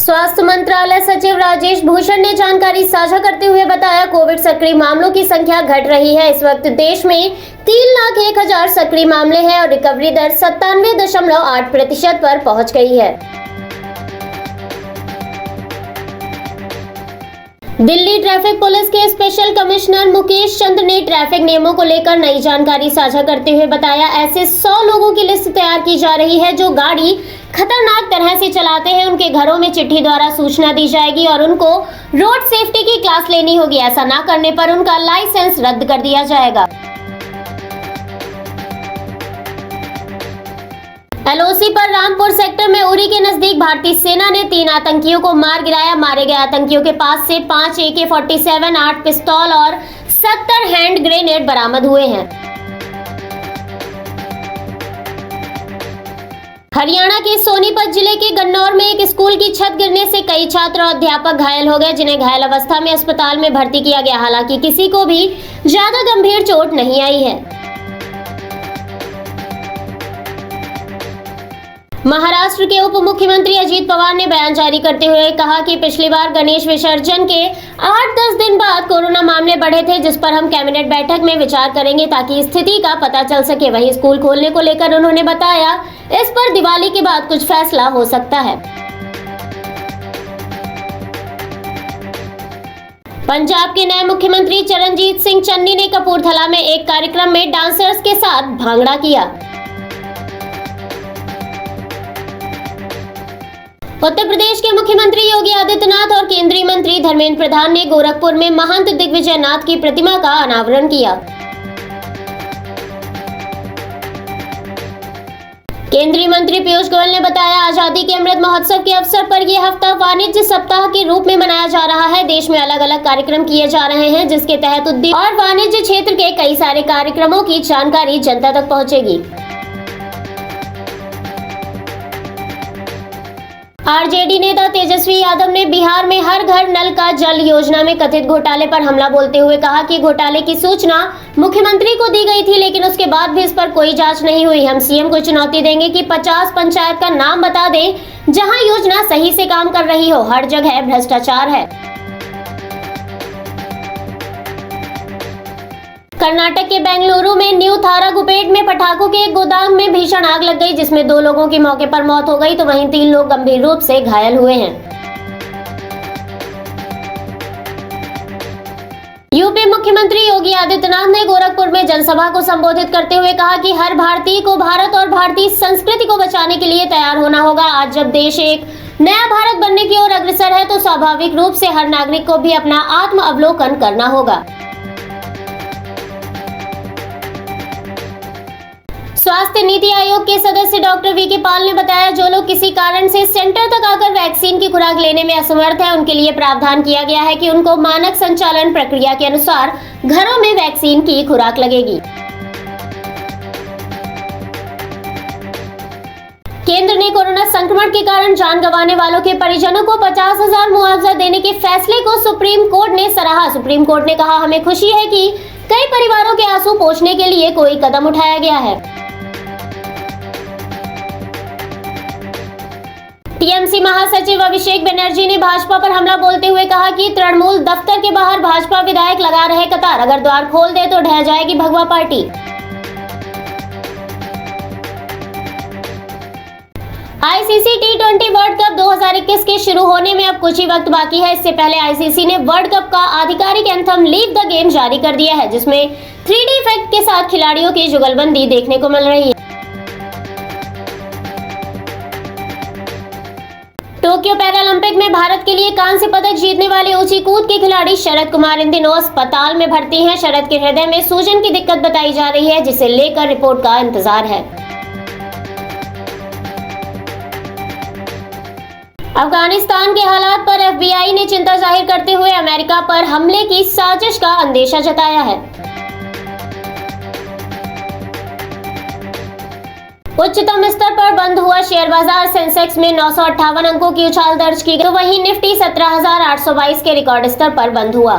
स्वास्थ्य मंत्रालय सचिव राजेश भूषण ने जानकारी साझा करते हुए बताया, कोविड सक्रिय मामलों की संख्या घट रही है। इस वक्त देश में 3,01,000 सक्रिय मामले हैं और रिकवरी दर 97.8% पर पहुंच गई है। दिल्ली ट्रैफिक पुलिस के स्पेशल कमिश्नर मुकेश चंद्र ने ट्रैफिक नियमों को लेकर नई जानकारी साझा करते हुए बताया, ऐसे 100 लोगों की लिस्ट तैयार की जा रही है जो गाड़ी खतरनाक तरह से चलाते हैं। उनके घरों में चिट्ठी द्वारा सूचना दी जाएगी और उनको रोड सेफ्टी की क्लास लेनी होगी। ऐसा न करने पर उनका लाइसेंस रद्द कर दिया जाएगा। एलओसी पर रामपुर सेक्टर में उरी के नजदीक भारतीय सेना ने 3 आतंकियों को मार गिराया। मारे गए आतंकियों के पास से 5 AK-47, 8 पिस्तौल और 70 हैंड ग्रेनेड बरामद हुए हैं। हरियाणा के सोनीपत जिले के गन्नौर में एक स्कूल की छत गिरने से कई छात्र और अध्यापक घायल हो गए, जिन्हें घायल अवस्था में अस्पताल में भर्ती किया गया। हालांकि किसी को भी ज्यादा गंभीर चोट नहीं आई है। महाराष्ट्र के उप मुख्यमंत्री अजीत पवार ने बयान जारी करते हुए कहा कि पिछली बार गणेश विसर्जन के 8-10 दिन बाद कोरोना मामले बढ़े थे, जिस पर हम कैबिनेट बैठक में विचार करेंगे ताकि स्थिति का पता चल सके। वहीं स्कूल खोलने को लेकर उन्होंने बताया, इस पर दिवाली के बाद कुछ फैसला हो सकता है। पंजाब के नए मुख्यमंत्री चरणजीत सिंह चन्नी ने कपूरथला में एक कार्यक्रम में डांसर्स के साथ भांगड़ा किया। उत्तर प्रदेश के मुख्यमंत्री योगी आदित्यनाथ और केंद्रीय मंत्री धर्मेंद्र प्रधान ने गोरखपुर में महंत दिग्विजय नाथ की प्रतिमा का अनावरण किया। केंद्रीय मंत्री पीयूष गोयल ने बताया, आजादी के अमृत महोत्सव के अवसर पर यह हफ्ता वाणिज्य सप्ताह के रूप में मनाया जा रहा है। देश में अलग अलग कार्यक्रम किए जा रहे हैं, जिसके तहत उद्योग और वाणिज्य क्षेत्र के कई सारे कार्यक्रमों की जानकारी जनता तक पहुंचेगी। आरजेडी नेता तेजस्वी यादव ने बिहार में हर घर नल का जल योजना में कथित घोटाले पर हमला बोलते हुए कहा कि घोटाले की सूचना मुख्यमंत्री को दी गई थी, लेकिन उसके बाद भी इस पर कोई जांच नहीं हुई। हम सीएम को चुनौती देंगे कि 50 पंचायत का नाम बता दें जहां योजना सही से काम कर रही हो। हर जगह भ्रष्टाचार है। कर्नाटक के बेंगलुरु में न्यू थारागुपेट में पटाखों के एक गोदाम में भीषण आग लग गई, जिसमें 2 लोगों की मौके पर मौत हो गई तो वहीं 3 लोग गंभीर रूप से घायल हुए हैं। यूपी मुख्यमंत्री योगी आदित्यनाथ ने गोरखपुर में जनसभा को संबोधित करते हुए कहा कि हर भारतीय को भारत और भारतीय संस्कृति को बचाने के लिए तैयार होना होगा। आज जब देश एक नया भारत बनने की ओर अग्रसर है तो स्वाभाविक रूप से हर नागरिक को भी अपना आत्म अवलोकन करना होगा। स्वास्थ्य नीति आयोग के सदस्य डॉक्टर वीके पॉल ने बताया, जो लोग किसी कारण से सेंटर तक आकर वैक्सीन की खुराक लेने में असमर्थ हैं, उनके लिए प्रावधान किया गया है कि उनको मानक संचालन प्रक्रिया के अनुसार घरों में वैक्सीन की खुराक लगेगी। केंद्र ने कोरोना संक्रमण के कारण जान गंवाने वालों के परिजनों को 50,000 मुआवजा देने के फैसले को सुप्रीम कोर्ट ने सराहा। सुप्रीम कोर्ट ने कहा, हमें खुशी है कि कई परिवारों के आंसू पोंछने के लिए कोई कदम उठाया गया है। टीएमसी महासचिव अभिषेक बनर्जी ने भाजपा पर हमला बोलते हुए कहा कि तृणमूल दफ्तर के बाहर भाजपा विधायक लगा रहे कतार, अगर द्वार खोल दे तो ढह जाएगी भगवा party. ICC T20 world cup 2021 के शुरू होने में अब कुछ ही वक्त बाकी है। इससे पहले आईसीसी ने वर्ल्ड कप का आधिकारिक एंथम लीव द गेम जारी कर दिया है, जिसमें 3D इफेक्ट के साथ खिलाड़ियों की जुगलबंदी देखने को मिल रही है। टोक्यो पैरालंपिक में भारत के लिए कांस्य पदक जीतने वाले ऊंची कूद के खिलाड़ी शरद कुमार इन दिनों अस्पताल में भर्ती हैं। शरद के हृदय में सूजन की दिक्कत बताई जा रही है, जिसे लेकर रिपोर्ट का इंतजार है। अफगानिस्तान के हालात पर एफबीआई ने चिंता जाहिर करते हुए अमेरिका पर हमले की साजिश का अंदेशा जताया है। उच्चतम स्तर पर बंद हुआ शेयर बाजार। सेंसेक्स में 958 अंकों की उछाल दर्ज की गई, तो वहीं निफ्टी 17,822 के रिकॉर्ड स्तर पर बंद हुआ।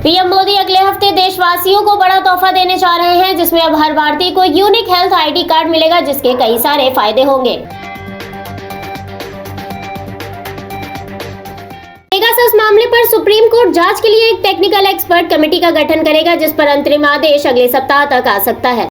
पीएम मोदी अगले हफ्ते देशवासियों को बड़ा तोहफा देने जा रहे हैं, जिसमें अब हर भारतीय को यूनिक हेल्थ आईडी कार्ड मिलेगा, जिसके कई सारे फायदे होंगे। पेगासस मामले पर सुप्रीम कोर्ट जांच के लिए एक टेक्निकल एक्सपर्ट कमेटी का गठन करेगा, जिस पर अंतरिम आदेश अगले सप्ताह तक आ सकता है।